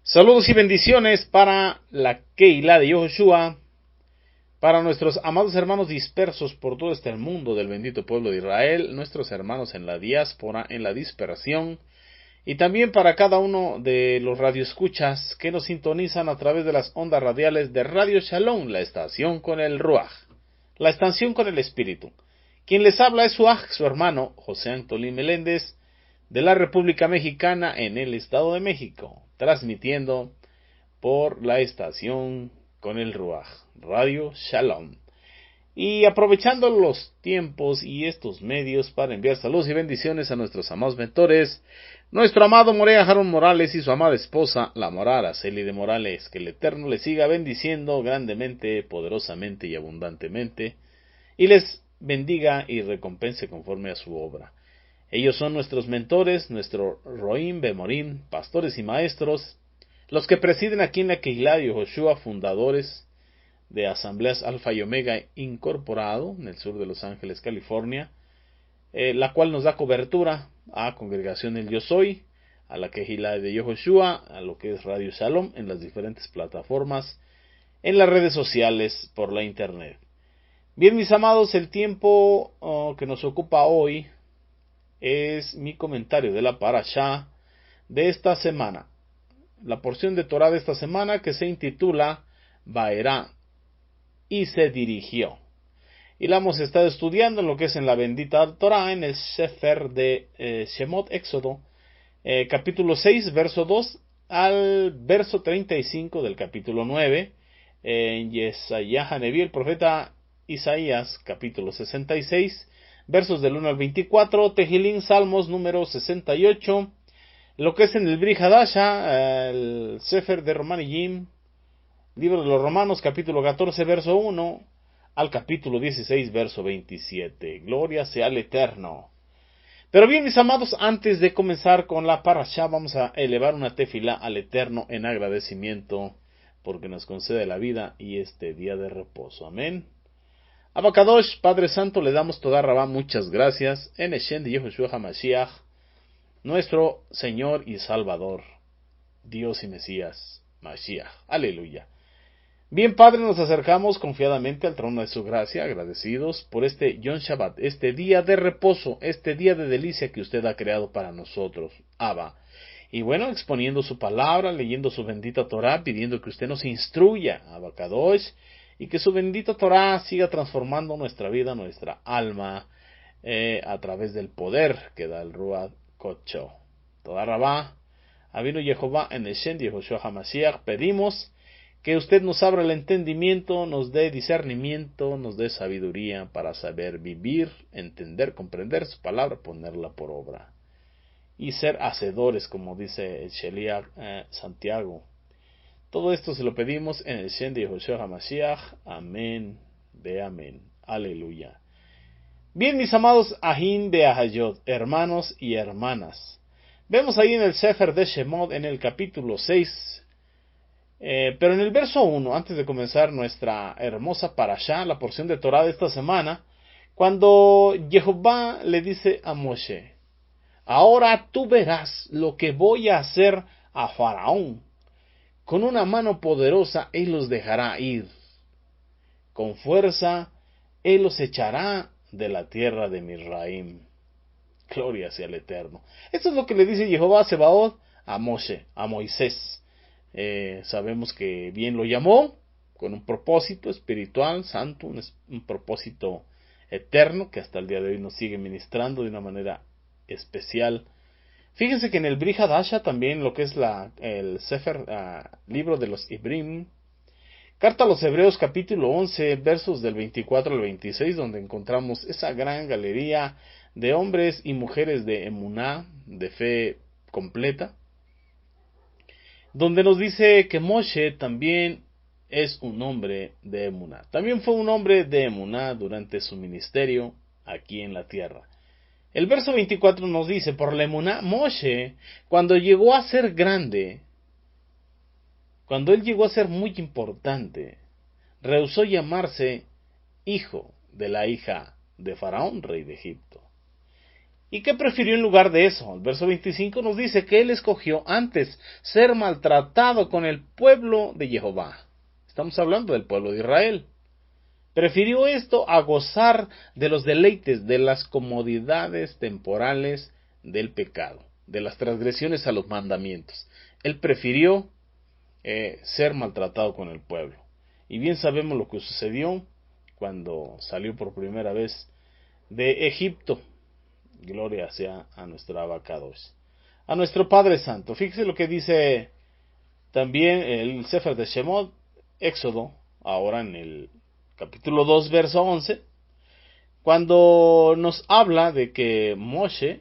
Saludos y bendiciones para la Keilah de Yehoshua, para nuestros amados hermanos dispersos por todo este mundo del bendito pueblo de Israel, nuestros hermanos en la diáspora, en la dispersión, y también para cada uno de los radioescuchas que nos sintonizan a través de las ondas radiales de Radio Shalom, la estación con el Ruach, la estación con el Espíritu. Quien les habla es su hermano José Antolín Meléndez, de la República Mexicana en el Estado de México, transmitiendo por la estación con el Ruach, Radio Shalom. Y aprovechando los tiempos y estos medios para enviar saludos y bendiciones a nuestros amados mentores, nuestro amado Morea Jaron Morales y su amada esposa, la Mora Araceli de Morales, que el Eterno les siga bendiciendo grandemente, poderosamente y abundantemente, y les bendiga y recompense conforme a su obra. Ellos son nuestros mentores, nuestro Roim Bemorim, pastores y maestros, los que presiden aquí en la Keilah de Yehoshua, fundadores de Asambleas Alfa y Omega Incorporado, en el sur de Los Ángeles, California, la cual nos da cobertura a Congregación El Yo Soy, a la Keilah de Yehoshua, a lo que es Radio Shalom, en las diferentes plataformas, en las redes sociales, por la internet. Bien, mis amados, el tiempo que nos ocupa hoy es mi comentario de la Parashá de esta semana, la porción de Torah de esta semana que se intitula Vaerá, y se dirigió. Y la hemos estado estudiando en lo que es en la bendita Torah, en el Sefer de Shemot, Éxodo, capítulo 6, verso 2 al verso 35 del capítulo 9, en Yesayah Haneví, el profeta Isaías, capítulo 66, versos del 1 al 24, Tejilín, Salmos número 68, lo que es en el Brit Hadasha, el Sefer de Romaniyim, libro de los Romanos, capítulo 14, verso 1, al capítulo 16, verso 27. Gloria sea al Eterno. Pero bien, mis amados, antes de comenzar con la Parashá, vamos a elevar una tefilá al Eterno en agradecimiento, porque nos concede la vida y este día de reposo. Amén. Abacadosh, Padre Santo, le damos toda Rabá muchas gracias en Eshem de Yehoshua HaMashiach, nuestro Señor y Salvador, Dios y Mesías, Mashiach. Aleluya. Bien, Padre, nos acercamos confiadamente al trono de su gracia, agradecidos por este Yom Shabbat, este día de reposo, este día de delicia que usted ha creado para nosotros, Abba. Y bueno, exponiendo su palabra, leyendo su bendita Torah, pidiendo que usted nos instruya, Abacadosh, y que su bendita Torah siga transformando nuestra vida, nuestra alma, a través del poder que da el Ruach Kocho. Toda Rabá, Avinu Yehová, en el Shem de Yehoshua HaMashiach, pedimos que usted nos abra el entendimiento, nos dé discernimiento, nos dé sabiduría para saber vivir, entender, comprender su palabra, ponerla por obra. Y ser hacedores, como dice el Sheliach Santiago. Todo esto se lo pedimos en el Shem de Yehoshua HaMashiach. Amén de amén. Aleluya. Bien, mis amados Ahin de Ahayot, hermanos y hermanas. Vemos ahí en el Sefer de Shemot, en el capítulo 6, pero en el verso 1, antes de comenzar nuestra hermosa Parashá, la porción de Torah de esta semana, cuando Jehová le dice a Moshe, ahora tú verás lo que voy a hacer a Faraón. Con una mano poderosa él los dejará ir. Con fuerza él los echará de la tierra de Misraim. Gloria sea al Eterno. Esto es lo que le dice Jehová Sebaot a Moshe, a Moisés. Sabemos que bien lo llamó, con un propósito espiritual, santo, un propósito eterno, que hasta el día de hoy nos sigue ministrando de una manera especial. Fíjense que en el Brit Hadasha también, lo que es el Sefer, libro de los Ibrim, carta a los Hebreos capítulo 11, versos del 24 al 26, donde encontramos esa gran galería de hombres y mujeres de emuná, de fe completa, donde nos dice que Moshe también es un hombre de emuná. También fue un hombre de emuná durante su ministerio aquí en la tierra. El verso 24 nos dice, por la emuná, Moshe, cuando llegó a ser grande, cuando él llegó a ser muy importante, rehusó llamarse hijo de la hija de Faraón, rey de Egipto. ¿Y qué prefirió en lugar de eso? El verso 25 nos dice que él escogió antes ser maltratado con el pueblo de Jehová. Estamos hablando del pueblo de Israel. Prefirió esto a gozar de los deleites, de las comodidades temporales del pecado, de las transgresiones a los mandamientos. Él prefirió ser maltratado con el pueblo. Y bien sabemos lo que sucedió cuando salió por primera vez de Egipto. Gloria sea a nuestro Abacados, a nuestro Padre Santo. Fíjese lo que dice también el Sefer de Shemot, Éxodo, ahora en el capítulo 2, verso 11, cuando nos habla de que Moshe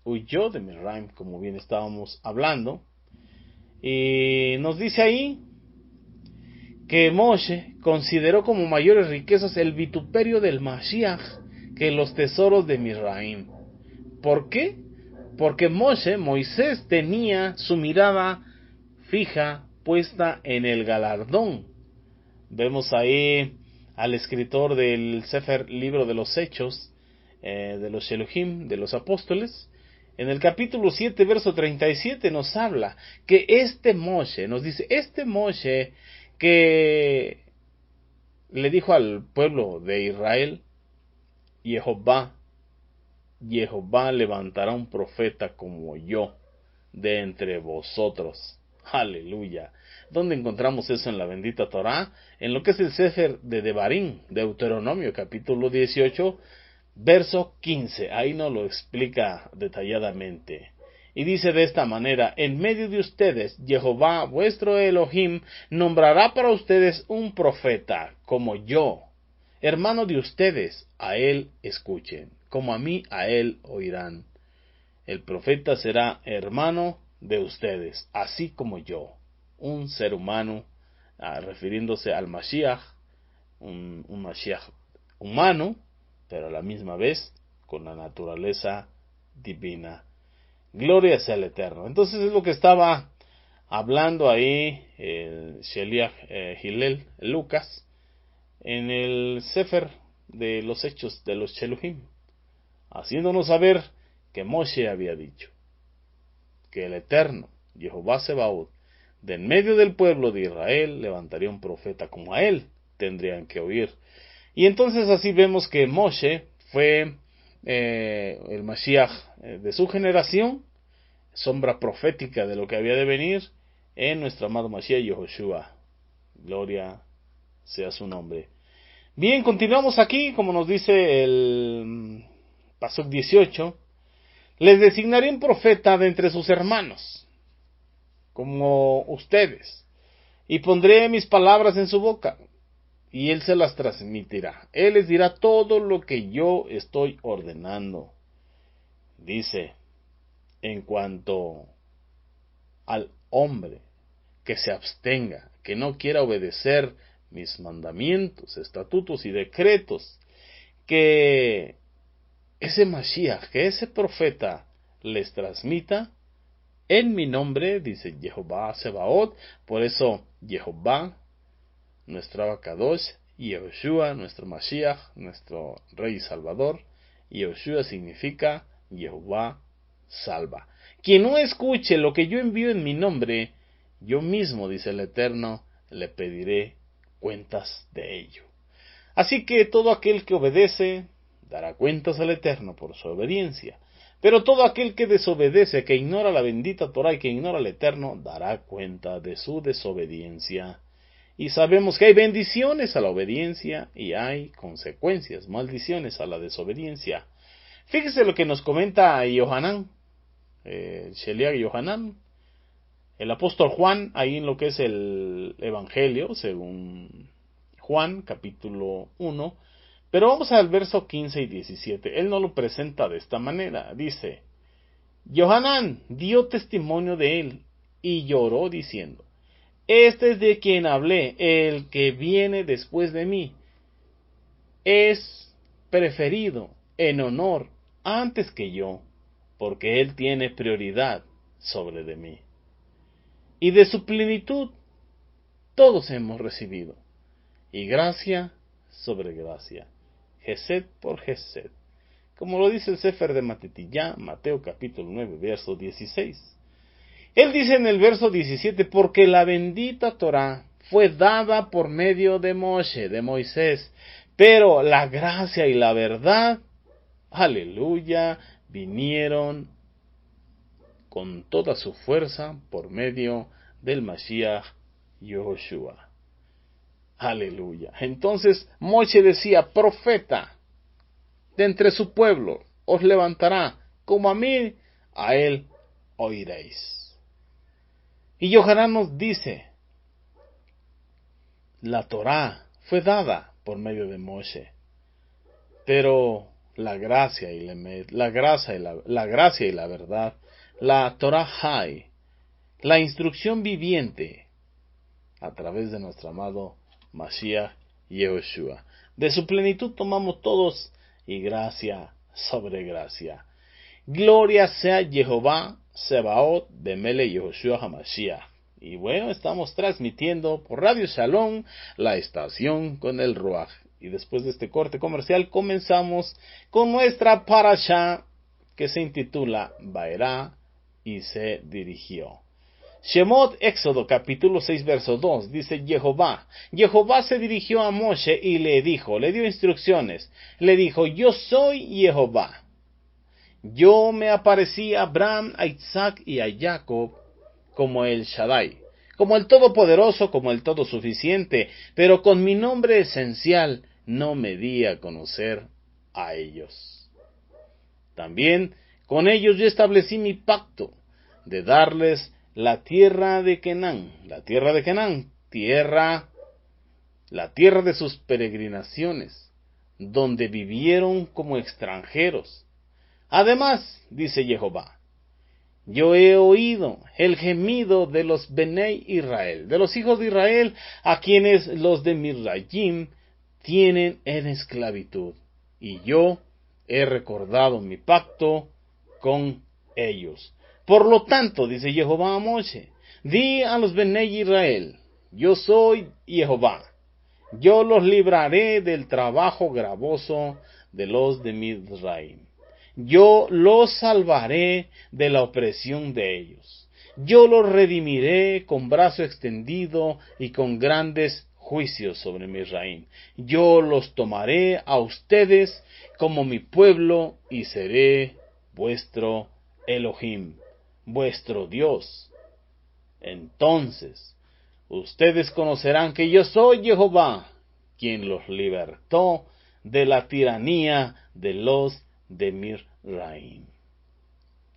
huyó de Misraim, como bien estábamos hablando, y nos dice ahí que Moshe consideró como mayores riquezas el vituperio del Mashiach que los tesoros de Misraim. ¿Por qué? Porque Moisés tenía su mirada fija, puesta en el galardón. Vemos ahí al escritor del Sefer, libro de los Hechos, de los Sheluhim, de los apóstoles. En el capítulo 7, verso 37 nos habla que nos dice, este Moshe que le dijo al pueblo de Israel, Jehová levantará un profeta como yo de entre vosotros. Aleluya. ¿Dónde encontramos eso en la bendita Torá? En lo que es el Sefer de Devarim, Deuteronomio, capítulo 18, verso 15. Ahí nos lo explica detalladamente. Y dice de esta manera: en medio de ustedes, Jehová, vuestro Elohim, nombrará para ustedes un profeta como yo. Hermano de ustedes, a él escuchen, como a mí, a él oirán. El profeta será hermano de ustedes, así como yo, un ser humano, refiriéndose al Mashiach, un Mashiach humano, pero a la misma vez con la naturaleza divina. Gloria sea el Eterno. Entonces es lo que estaba hablando ahí el Sheliach Hillel, Lucas, en el Sefer de los Hechos de los Sheluhim, haciéndonos saber que Moshe había dicho que el Eterno, Jehová Sebaot, de en medio del pueblo de Israel levantaría un profeta como a él tendrían que oír. Y entonces así vemos que Moshe fue el Mashiach de su generación, sombra profética de lo que había de venir en nuestro amado Mashiach Yehoshua. Gloria sea su nombre. Bien, continuamos aquí, como nos dice el Pasuk 18. Les designaré un profeta de entre sus hermanos, como ustedes, y pondré mis palabras en su boca, y él se las transmitirá. Él les dirá todo lo que yo estoy ordenando. Dice, en cuanto al hombre que se abstenga, que no quiera obedecer mis mandamientos, estatutos y decretos, que ese Mashiach, que ese profeta les transmita en mi nombre, dice Jehová Sebaot. Por eso Jehová, nuestro Abacadosh, y Yehoshua, nuestro Mashiach, nuestro Rey y Salvador. Yehoshua significa Jehová salva. Quien no escuche lo que yo envío en mi nombre, yo mismo, dice el Eterno, le pediré cuentas de ello. Así que todo aquel que obedece dará cuentas al Eterno por su obediencia. Pero todo aquel que desobedece, que ignora la bendita Torah y que ignora al Eterno, dará cuenta de su desobediencia. Y sabemos que hay bendiciones a la obediencia y hay consecuencias, maldiciones a la desobediencia. Fíjese lo que nos comenta Yohanan, Sheliach Yohanan, el apóstol Juan, ahí en lo que es el Evangelio, según Juan, capítulo 1, pero vamos al verso 15 y 17. Él no lo presenta de esta manera. Dice, Yohanan dio testimonio de él y lloró diciendo, este es de quien hablé, el que viene después de mí. Es preferido en honor antes que yo, porque él tiene prioridad sobre de mí. Y de su plenitud todos hemos recibido, y gracia sobre gracia, Gesed por Gesed. como lo dice el Sefer de Matetillá, Mateo capítulo 9, verso 16. Él dice en el verso 17, porque la bendita Torá fue dada por medio de Moshe, de Moisés, pero la gracia y la verdad, aleluya, vinieron con toda su fuerza por medio del Mashiach Yehoshua. Aleluya. Entonces Moshe decía, profeta de entre su pueblo os levantará, como a mí, a él oiréis. Y Yohanan nos dice, la Torá fue dada por medio de Moshe, pero la gracia y la verdad, la Torá Hay, la instrucción viviente, a través de nuestro amado Mashiach Yehoshua. De su plenitud tomamos todos, y gracia sobre gracia. Gloria sea Jehová Sebaot de Mele Yehoshua HaMashiach. Y bueno, estamos transmitiendo por Radio Shalom, la estación con el Ruach. Y después de este corte comercial comenzamos con nuestra parashá que se intitula Vaerá y se dirigió. Shemot, Éxodo, capítulo 6, verso 2, dice Jehová se dirigió a Moshe y le dio instrucciones, le dijo, yo soy Jehová. Yo me aparecí a Abraham, a Isaac y a Jacob como el Shaddai, como el Todopoderoso, como el Todosuficiente, pero con mi nombre esencial no me di a conocer a ellos. También con ellos yo establecí mi pacto de darles la tierra de Canaán, la tierra de sus peregrinaciones, donde vivieron como extranjeros. Además, dice Jehová, yo he oído el gemido de los Benei Israel, de los hijos de Israel, a quienes los de Misrayim tienen en esclavitud, y yo he recordado mi pacto con ellos. Por lo tanto, dice Jehová a Moshe, di a los Benei Israel, yo soy Jehová, yo los libraré del trabajo gravoso de los de Misraim. Yo los salvaré de la opresión de ellos. Yo los redimiré con brazo extendido y con grandes juicios sobre Misraim. Yo los tomaré a ustedes como mi pueblo y seré vuestro Elohim, vuestro Dios. Entonces, ustedes conocerán que yo soy Jehová, quien los libertó de la tiranía de los de Misraim.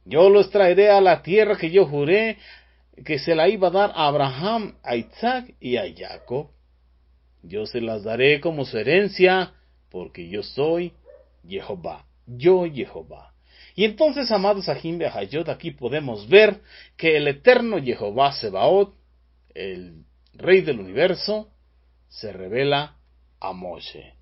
Yo los traeré a la tierra que yo juré que se la iba a dar a Abraham, a Isaac y a Jacob. Yo se las daré como su herencia, porque yo soy Jehová, yo Jehová. Y entonces, amados Ajim Behayot, aquí podemos ver que el eterno Jehová Sebaot, el Rey del universo, se revela a Moshe,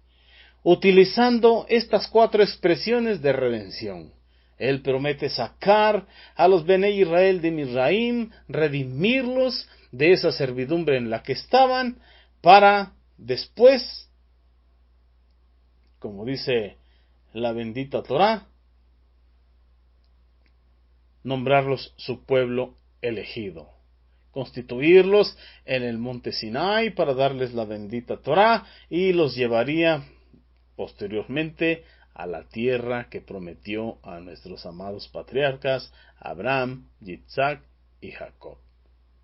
utilizando estas 4 expresiones de redención. Él promete sacar a los Benei Israel de Misraim, redimirlos de esa servidumbre en la que estaban, para después, como dice la bendita Torá, nombrarlos su pueblo elegido, constituirlos en el monte Sinai para darles la bendita Torá, y los llevaría posteriormente a la tierra que prometió a nuestros amados patriarcas Abraham, Isaac y Jacob,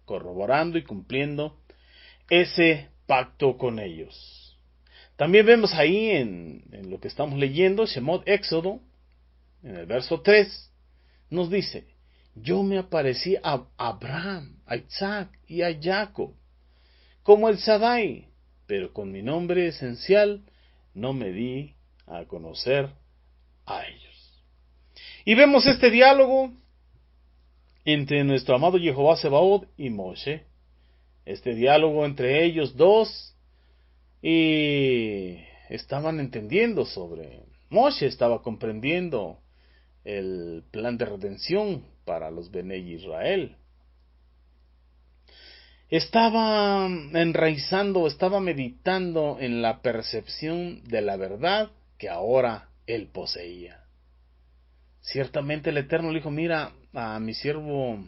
corroborando y cumpliendo ese pacto con ellos. También vemos ahí en lo que estamos leyendo, Shemot Éxodo, en el verso 3, nos dice, yo me aparecí a Abraham, a Isaac y a Jacob, como el Shaddai, pero con mi nombre esencial no me di a conocer a ellos. Y vemos este diálogo entre nuestro amado Jehová Sebaot y Moshe, este diálogo entre ellos dos, y estaban entendiendo Moshe estaba comprendiendo el plan de redención para los Benei Israel. Estaba enraizando, estaba meditando en la percepción de la verdad que ahora él poseía. Ciertamente el Eterno le dijo, mira, a mi siervo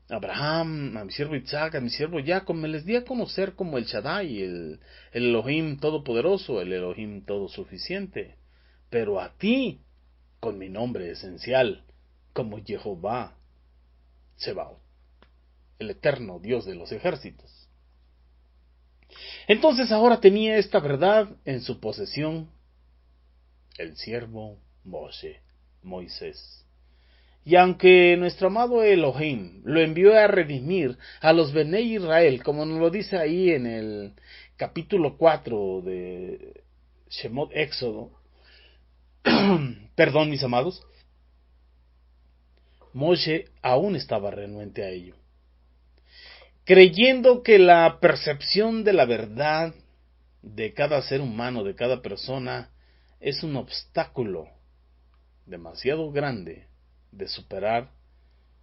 Abraham, a mi siervo Isaac, a mi siervo Jacob, me les di a conocer como el Shaddai, el Elohim Todopoderoso, el Elohim Todosuficiente. Pero a ti, con mi nombre esencial, como Jehová Sebaot, el eterno Dios de los ejércitos. Entonces ahora tenía esta verdad en su posesión el siervo Moisés. Y aunque nuestro amado Elohim lo envió a redimir a los Benei Israel, como nos lo dice ahí en el capítulo 4 de Shemot Éxodo, perdón mis amados, Moshe aún estaba renuente a ello, creyendo que la percepción de la verdad de cada ser humano, de cada persona, es un obstáculo demasiado grande de superar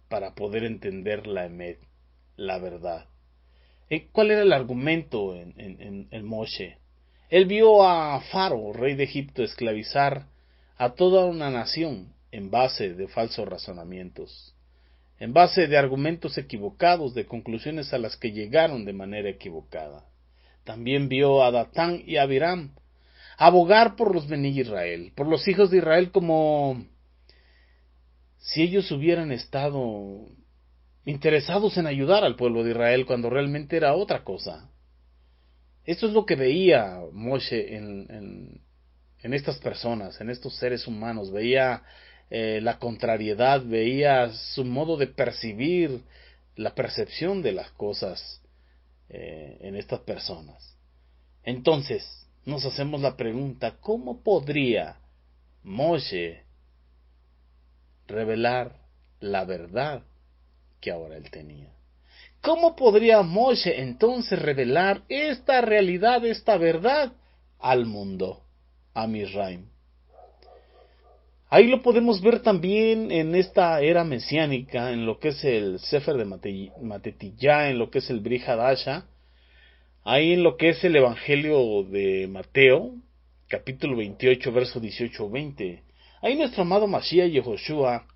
para poder entender la emet, la verdad. ¿Cuál era el argumento en Moshe? Él vio a Faro, rey de Egipto, esclavizar a toda una nación en base de falsos razonamientos, en base de argumentos equivocados, de conclusiones a las que llegaron de manera equivocada. También vio a Datán y a Abiram abogar por los Bení Israel, por los hijos de Israel, como si ellos hubieran estado interesados en ayudar al pueblo de Israel cuando realmente era otra cosa. Esto es lo que veía Moshe en estas personas, en estos seres humanos. Veía la contrariedad, veía su modo de percibir, la percepción de las cosas en estas personas. Entonces, nos hacemos la pregunta, ¿cómo podría Moshe revelar la verdad que ahora él tenía? ¿Cómo podría Moshe entonces revelar esta realidad, esta verdad al mundo, a Misraim? Ahí lo podemos ver también en esta era mesiánica, en lo que es el Sefer de Matetillá, en lo que es el Brit Hadasha, ahí en lo que es el Evangelio de Mateo, capítulo 28, verso 18-20. Ahí nuestro amado Mashiach Yehoshua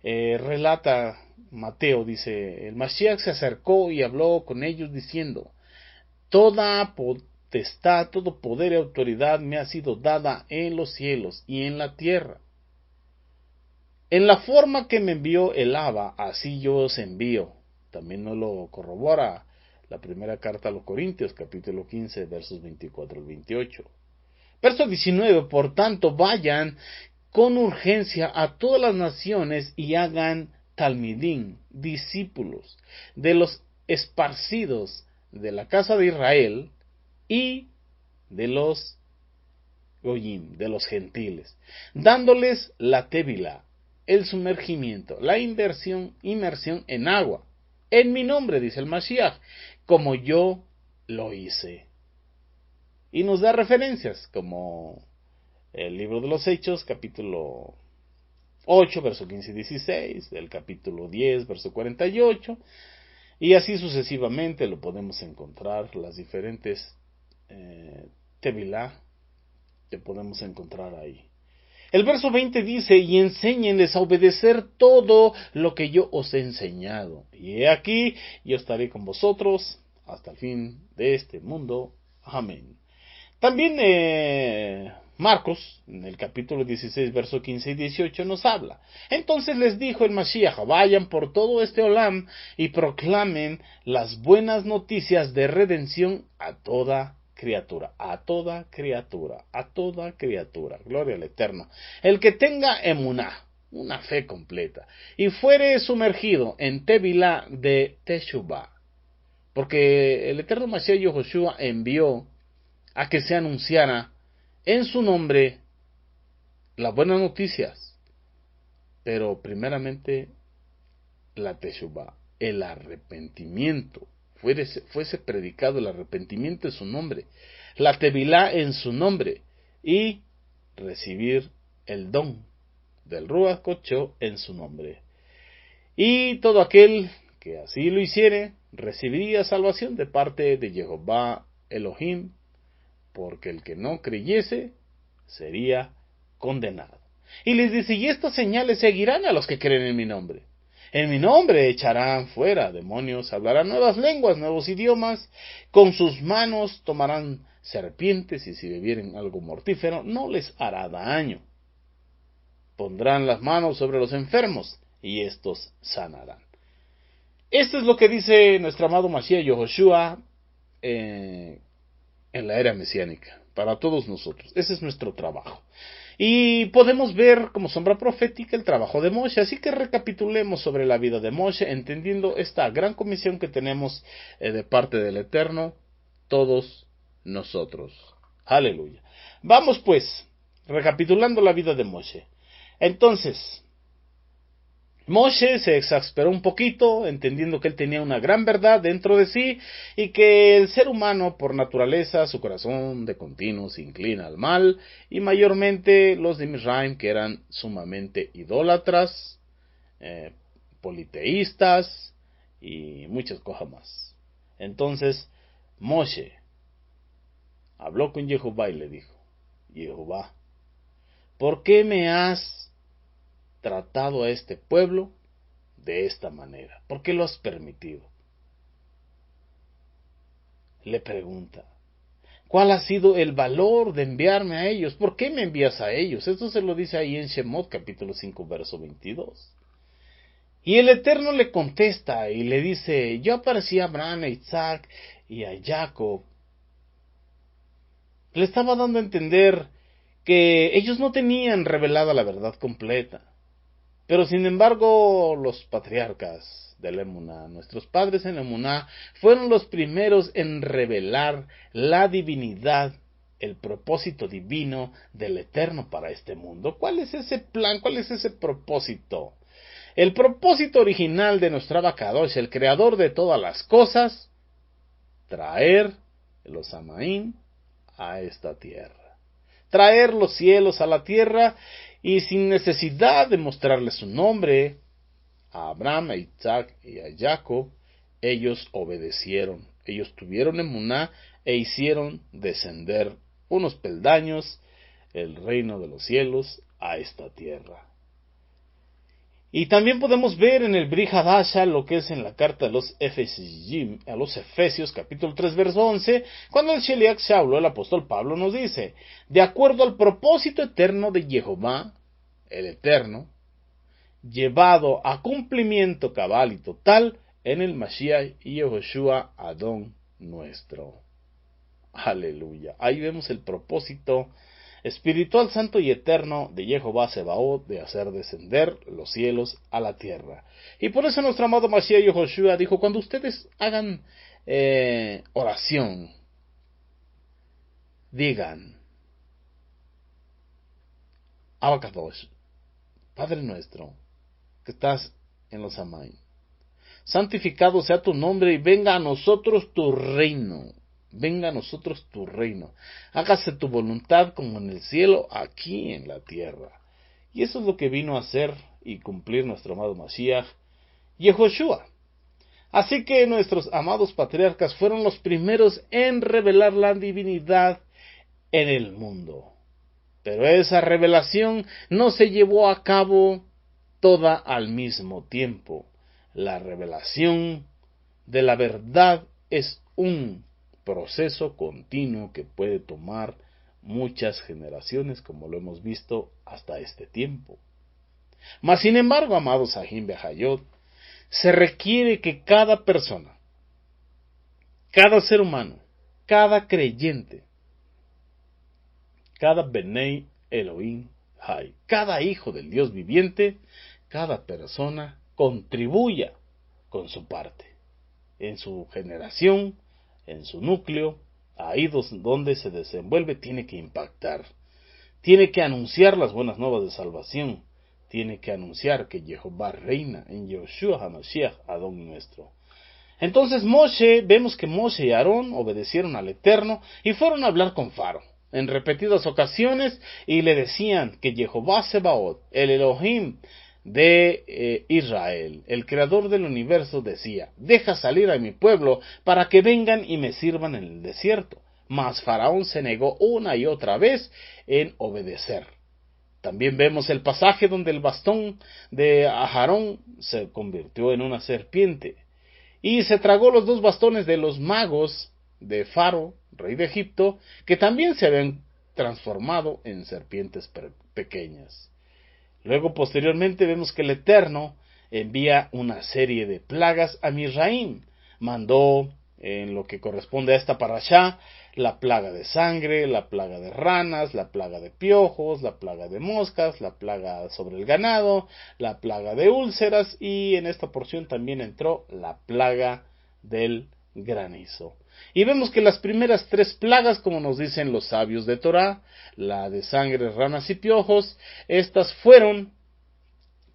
relata, Mateo dice, el Mashiach se acercó y habló con ellos diciendo, toda potestad, todo poder y autoridad me ha sido dada en los cielos y en la tierra. En la forma que me envió el Abba, así yo os envío. También nos lo corrobora la primera carta a los Corintios, capítulo 15, versos 24 al 28. Verso 19, por tanto, vayan con urgencia a todas las naciones y hagan talmidín, discípulos, de los esparcidos de la casa de Israel y de los goyim, de los gentiles, dándoles la tevila, el sumergimiento, la inmersión en agua, en mi nombre, dice el Mashiach, como yo lo hice. Y nos da referencias, como el libro de los Hechos, capítulo 8, verso 15 y 16, el capítulo 10, verso 48, y así sucesivamente lo podemos encontrar, las diferentes tevilá que podemos encontrar ahí. El verso 20 dice, y enséñenles a obedecer todo lo que yo os he enseñado. Y he aquí, yo estaré con vosotros hasta el fin de este mundo. Amén. También Marcos, en el capítulo 16, verso 15 y 18, nos habla. Entonces les dijo el Mashiach, vayan por todo este olam y proclamen las buenas noticias de redención a toda criatura, a toda criatura, a toda criatura. Gloria al Eterno. El que tenga emuná, una fe completa, y fuere sumergido en tevilá de Teshuvah, porque el Eterno Mashiach Yehoshua envió a que se anunciara en su nombre las buenas noticias, pero primeramente la Teshuvah, el arrepentimiento, fuese predicado el arrepentimiento en su nombre, la tevilá en su nombre, y recibir el don del Ruach Kocho en su nombre. Y todo aquel que así lo hiciere, recibiría salvación de parte de Jehová Elohim, porque el que no creyese sería condenado. Y les dice, y estas señales seguirán a los que creen en mi nombre. En mi nombre echarán fuera demonios, hablarán nuevas lenguas, nuevos idiomas, con sus manos tomarán serpientes y si bebieren algo mortífero no les hará daño. Pondrán las manos sobre los enfermos y estos sanarán. Esto es lo que dice nuestro amado Mashiach Yehoshua en la era mesiánica, para todos nosotros. Ese es nuestro trabajo. Y podemos ver como sombra profética el trabajo de Moshe. Así que recapitulemos sobre la vida de Moshe, entendiendo esta gran comisión que tenemos de parte del Eterno, todos nosotros. Aleluya. Vamos pues, recapitulando la vida de Moshe. Entonces, Moshe se exasperó un poquito, entendiendo que él tenía una gran verdad dentro de sí, y que el ser humano, por naturaleza, su corazón de continuo se inclina al mal, y mayormente los de Misraim, que eran sumamente idólatras, politeístas, y muchas cosas más. Entonces, Moshe habló con Jehová y le dijo, Jehová, ¿por qué me has tratado a este pueblo de esta manera? ¿Por qué lo has permitido? Le pregunta, ¿cuál ha sido el valor de enviarme a ellos? ¿Por qué me envías a ellos? Esto se lo dice ahí en Shemot capítulo 5 verso 22. Y el Eterno le contesta y le dice, yo aparecí a Abraham, a Isaac y a Jacob. Le estaba dando a entender que ellos no tenían revelada la verdad completa. Pero sin embargo, los patriarcas de la Emuná, nuestros padres en la Emuná, fueron los primeros en revelar la divinidad, el propósito divino del Eterno para este mundo. ¿Cuál es ese plan? ¿Cuál es ese propósito? El propósito original de nuestro Abacadosh, el creador de todas las cosas, traer los Amaim a esta tierra. Traer los cielos a la tierra. Y sin necesidad de mostrarles su nombre, a Abraham, a Isaac y a Jacob, ellos obedecieron. Ellos tuvieron emuná e hicieron descender unos peldaños, el reino de los cielos, a esta tierra. Y también podemos ver en el Brit Hadasha lo que es en la carta de los Efesios, capítulo 3, verso 11, cuando el Sheliach Shaulo, el apóstol Pablo, nos dice, de acuerdo al propósito eterno de Jehová, el Eterno, llevado a cumplimiento cabal y total en el Mashiach y Yehoshua Adón nuestro. Aleluya. Ahí vemos el propósito espiritual, santo y eterno de Jehová Sebaot de hacer descender los cielos a la tierra. Y por eso nuestro amado Mashiach Yehoshua dijo, cuando ustedes hagan oración, digan, Abacadosh, Padre nuestro, que estás en los Amay, santificado sea tu nombre y venga a nosotros tu reino. Venga a nosotros tu reino. Hágase tu voluntad como en el cielo, aquí en la tierra. Y eso es lo que vino a hacer y cumplir nuestro amado Mashiach, Yehoshua. Así que nuestros amados patriarcas fueron los primeros en revelar la divinidad en el mundo. Pero esa revelación no se llevó a cabo toda al mismo tiempo. La revelación de la verdad es un proceso continuo que puede tomar muchas generaciones, como lo hemos visto hasta este tiempo. Mas sin embargo, amados Ahim Behayot, se requiere que cada persona, cada ser humano, cada creyente, cada Benei Elohim Hay, cada hijo del Dios viviente, cada persona contribuya con su parte, en su generación, en su núcleo, ahí donde se desenvuelve, tiene que impactar, tiene que anunciar las buenas nuevas de salvación, tiene que anunciar que Jehová reina en Yehoshua HaMashiach, Adón nuestro. Entonces vemos que Moshe y Aarón obedecieron al Eterno y fueron a hablar con Faro en repetidas ocasiones y le decían que Jehová Sebaot, el Elohim de Israel, el creador del universo, decía, deja salir a mi pueblo para que vengan y me sirvan en el desierto. Mas Faraón se negó una y otra vez en obedecer. También vemos el pasaje donde el bastón de Aarón se convirtió en una serpiente y se tragó los dos bastones de los magos de Faro, rey de Egipto, que también se habían transformado en serpientes pequeñas. Luego, posteriormente, vemos que el Eterno envía una serie de plagas a Misraim. Mandó, en lo que corresponde a esta parashá, la plaga de sangre, la plaga de ranas, la plaga de piojos, la plaga de moscas, la plaga sobre el ganado, la plaga de úlceras, y en esta porción también entró la plaga del granizo. Y vemos que las primeras 3 plagas, como nos dicen los sabios de Torá, la de sangre, ranas y piojos, estas fueron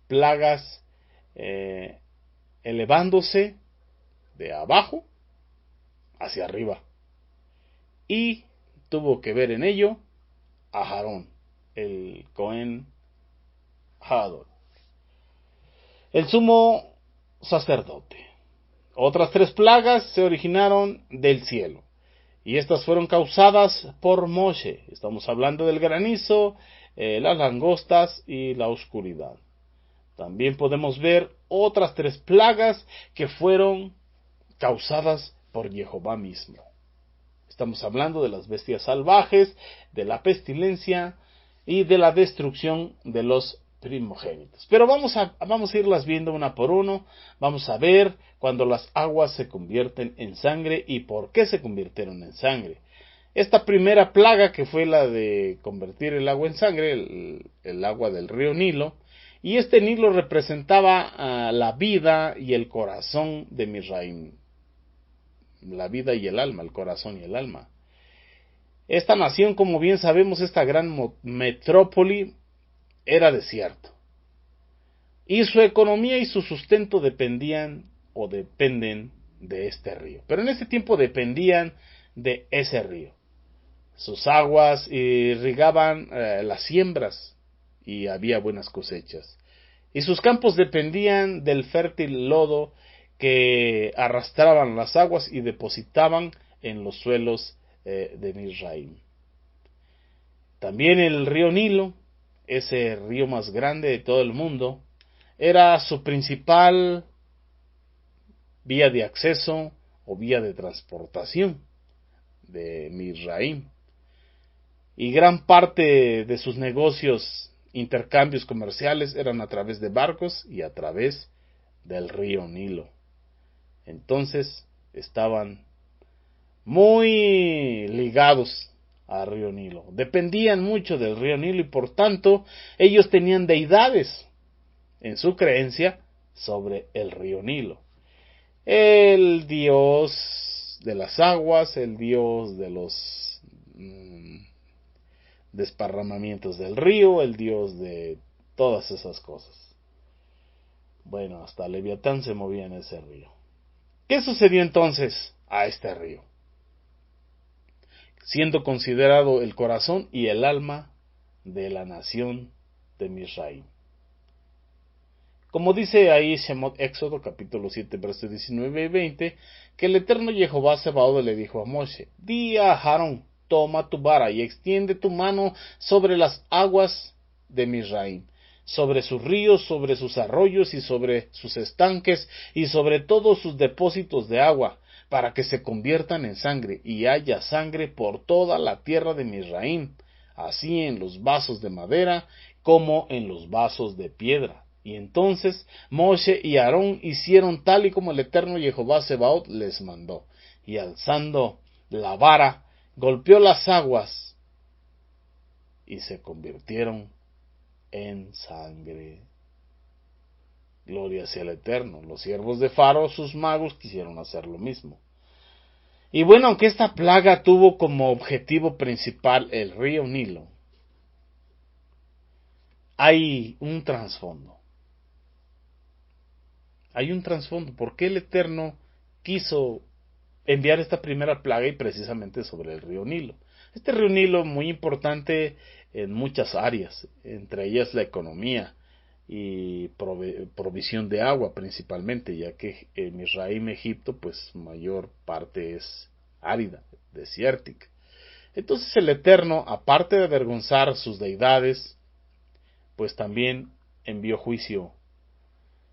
plagas elevándose de abajo hacia arriba. Y tuvo que ver en ello a Aarón, el Cohen Hador, el sumo sacerdote. Otras 3 plagas se originaron del cielo, y estas fueron causadas por Moshe. Estamos hablando del granizo, las langostas y la oscuridad. También podemos ver otras 3 plagas que fueron causadas por Jehová mismo. Estamos hablando de las bestias salvajes, de la pestilencia y de la destrucción de los primogénitos. Pero vamos a irlas viendo una por uno. Vamos a ver cuando las aguas se convierten en sangre y por qué se convirtieron en sangre. Esta primera plaga, que fue la de convertir el agua en sangre, el agua del río Nilo, y este Nilo representaba la vida y el corazón de Misraim. La vida y el alma, el corazón y el alma. Esta nación, como bien sabemos, esta gran metrópoli, era desierto. Y su economía y su sustento dependían o dependen de este río. Pero en ese tiempo dependían de ese río. Sus aguas irrigaban las siembras y había buenas cosechas. Y sus campos dependían del fértil lodo que arrastraban las aguas y depositaban en los suelos de Misraim. También el río Nilo, ese río más grande de todo el mundo, era su principal vía de acceso o vía de transportación de Misraim. Y gran parte de sus negocios, intercambios comerciales, eran a través de barcos y a través del río Nilo. Entonces estaban muy ligados al río Nilo, dependían mucho del río Nilo y por tanto ellos tenían deidades en su creencia sobre el río Nilo. El dios de las aguas, el dios de los desparramamientos del río, el dios de todas esas cosas. Bueno, hasta Leviatán se movía en ese río. ¿Qué sucedió entonces a este río? Siendo considerado el corazón y el alma de la nación de Misraim. Como dice ahí Shemot Éxodo, capítulo 7, versos 19 y 20, que el eterno Jehová Sebaot le dijo a Moshe: di a Aarón, toma tu vara y extiende tu mano sobre las aguas de Misraim, sobre sus ríos, sobre sus arroyos y sobre sus estanques y sobre todos sus depósitos de agua, para que se conviertan en sangre y haya sangre por toda la tierra de Misraim, así en los vasos de madera como en los vasos de piedra. Y entonces Moshe y Aarón hicieron tal y como el eterno Jehová Sebaot les mandó, y alzando la vara golpeó las aguas y se convirtieron en sangre. Gloria sea el Eterno. Los siervos de Faro, sus magos, quisieron hacer lo mismo. Y bueno, aunque esta plaga tuvo como objetivo principal el río Nilo, hay un trasfondo. Hay un trasfondo. ¿Por qué el Eterno quiso enviar esta primera plaga y precisamente sobre el río Nilo? Este río Nilo muy importante en muchas áreas, entre ellas la economía y provisión de agua principalmente, ya que en Misraim, Egipto, pues mayor parte es árida, desértica. Entonces el Eterno, aparte de avergonzar sus deidades, pues también envió juicio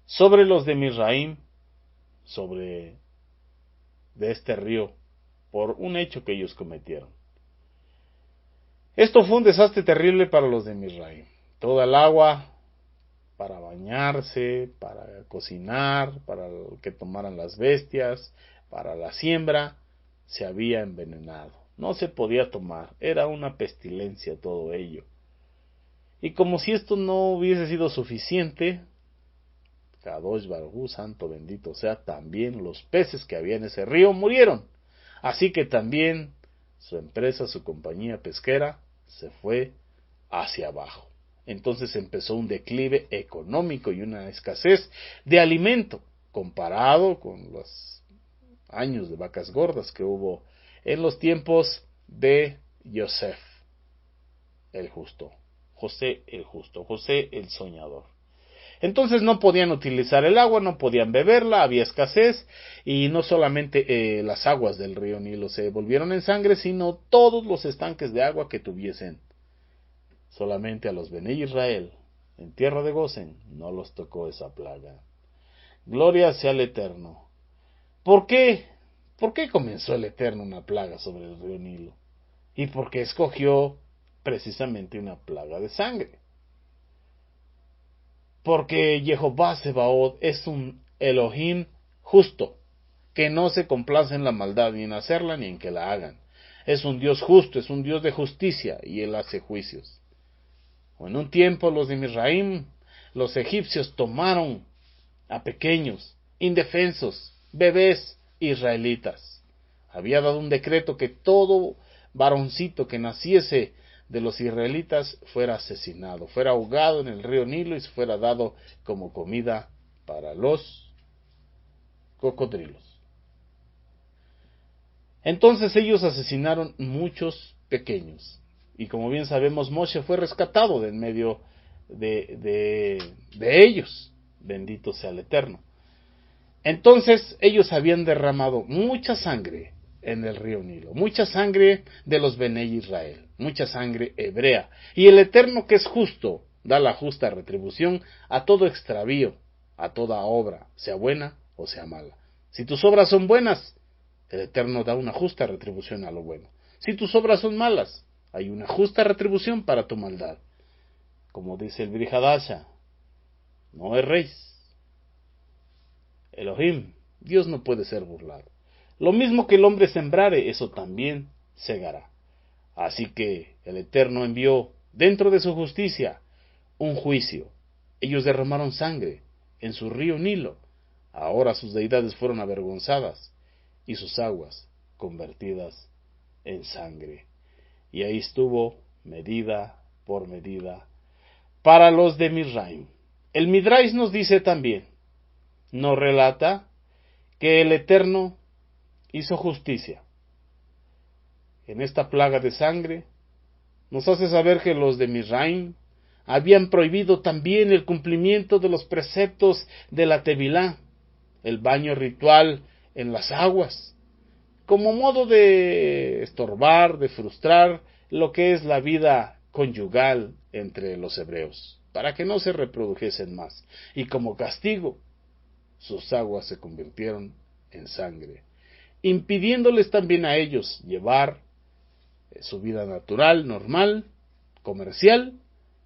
sobre los de Misraim, sobre de este río, por un hecho que ellos cometieron. Esto fue un desastre terrible para los de Misraim. Toda el agua para bañarse, para cocinar, para que tomaran las bestias, para la siembra, se había envenenado. No se podía tomar, era una pestilencia todo ello. Y como si esto no hubiese sido suficiente, Kadosh Baruj Hu, santo bendito sea, también los peces que había en ese río murieron. Así que también su empresa, su compañía pesquera, se fue hacia abajo. Entonces empezó un declive económico y una escasez de alimento, comparado con los años de vacas gordas que hubo en los tiempos de Yosef, el justo, José el justo, José el soñador. Entonces no podían utilizar el agua, no podían beberla, había escasez, y no solamente las aguas del río Nilo se volvieron en sangre, sino todos los estanques de agua que tuviesen. Solamente a los Bené Israel, en tierra de Gosen, no los tocó esa plaga. Gloria sea al Eterno. ¿Por qué? ¿Por qué comenzó el Eterno una plaga sobre el río Nilo? ¿Y por qué escogió precisamente una plaga de sangre? Porque Jehová Sebaot es un Elohim justo, que no se complace en la maldad, ni en hacerla, ni en que la hagan. Es un Dios justo, es un Dios de justicia, y Él hace juicios. O en un tiempo los de Misraim, los egipcios tomaron a pequeños, indefensos, bebés israelitas. Había dado un decreto que todo varoncito que naciese de los israelitas fuera asesinado, fuera ahogado en el río Nilo y fuera dado como comida para los cocodrilos. Entonces ellos asesinaron muchos pequeños. Y como bien sabemos, Moshe fue rescatado de en medio de ellos. Bendito sea el Eterno. Entonces ellos habían derramado mucha sangre en el río Nilo, mucha sangre de los Bené Israel, mucha sangre hebrea. Y el Eterno, que es justo, da la justa retribución a todo extravío, a toda obra, sea buena o sea mala. Si tus obras son buenas, el Eterno da una justa retribución a lo bueno. Si tus obras son malas, hay una justa retribución para tu maldad. Como dice el Brit Hadasha, no erréis. Elohim, Dios no puede ser burlado. Lo mismo que el hombre sembrare, eso también segará. Así que el Eterno envió, dentro de su justicia, un juicio. Ellos derramaron sangre en su río Nilo. Ahora sus deidades fueron avergonzadas y sus aguas convertidas en sangre. Y ahí estuvo medida por medida para los de Misraim. El Midrash nos dice también, nos relata que el Eterno hizo justicia. En esta plaga de sangre nos hace saber que los de Misraim habían prohibido también el cumplimiento de los preceptos de la Tevilá, el baño ritual en las aguas, como modo de estorbar, de frustrar lo que es la vida conyugal entre los hebreos, para que no se reprodujesen más. Y como castigo, sus aguas se convirtieron en sangre, impidiéndoles también a ellos llevar su vida natural, normal, comercial,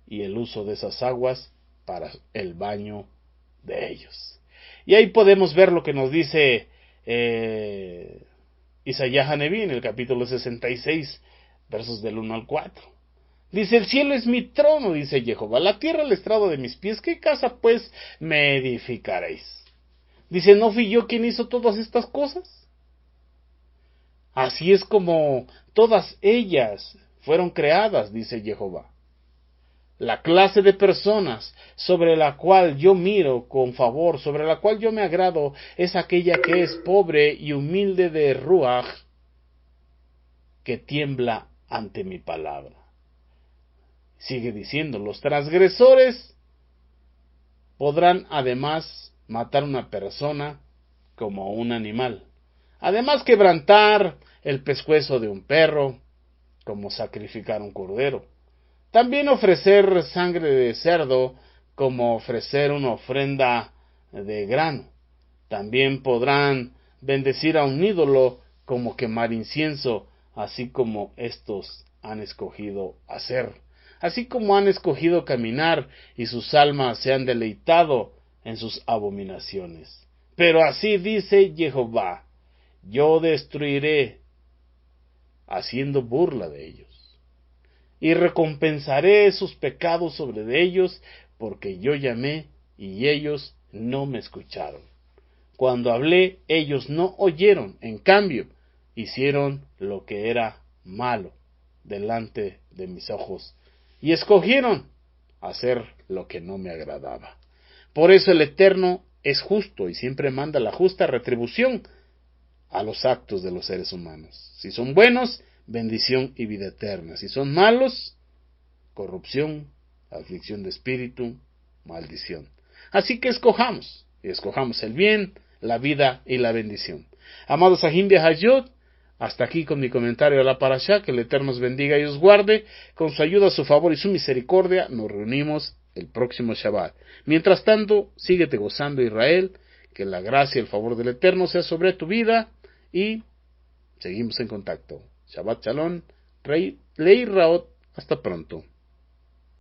y el uso de esas aguas para el baño de ellos. Y ahí podemos ver lo que nos dice Isaías Haneví en el capítulo 66, versos del 1 al 4. Dice, el cielo es mi trono, dice Jehová, la tierra el estrado de mis pies, ¿qué casa pues me edificaréis? Dice, ¿no fui yo quien hizo todas estas cosas? Así es como todas ellas fueron creadas, dice Jehová. La clase de personas sobre la cual yo miro con favor, sobre la cual yo me agrado, es aquella que es pobre y humilde de Ruach, que tiembla ante mi palabra. Sigue diciendo, los transgresores podrán además matar una persona como un animal. Además quebrantar el pescuezo de un perro, como sacrificar un cordero. También ofrecer sangre de cerdo como ofrecer una ofrenda de grano. También podrán bendecir a un ídolo como quemar incienso, así como estos han escogido hacer. Así como han escogido caminar y sus almas se han deleitado en sus abominaciones. Pero así dice Jehová: yo destruiré haciendo burla de ellos, y recompensaré sus pecados sobre de ellos, porque yo llamé y ellos no me escucharon. Cuando hablé, ellos no oyeron, en cambio, hicieron lo que era malo delante de mis ojos, y escogieron hacer lo que no me agradaba. Por eso el Eterno es justo y siempre manda la justa retribución a los actos de los seres humanos. Si son buenos, bendición y vida eterna. Si son malos, corrupción, aflicción de espíritu, maldición. Así que escojamos, y escojamos el bien, la vida y la bendición. Amados Ahim Hayot, hasta aquí con mi comentario de la Parashá. Que el Eterno os bendiga y os guarde. Con su ayuda, su favor y su misericordia, nos reunimos el próximo Shabbat. Mientras tanto, síguete gozando, Israel. Que la gracia y el favor del Eterno sea sobre tu vida. Y seguimos en contacto. Shabbat Shalom, Lei Raot, hasta pronto.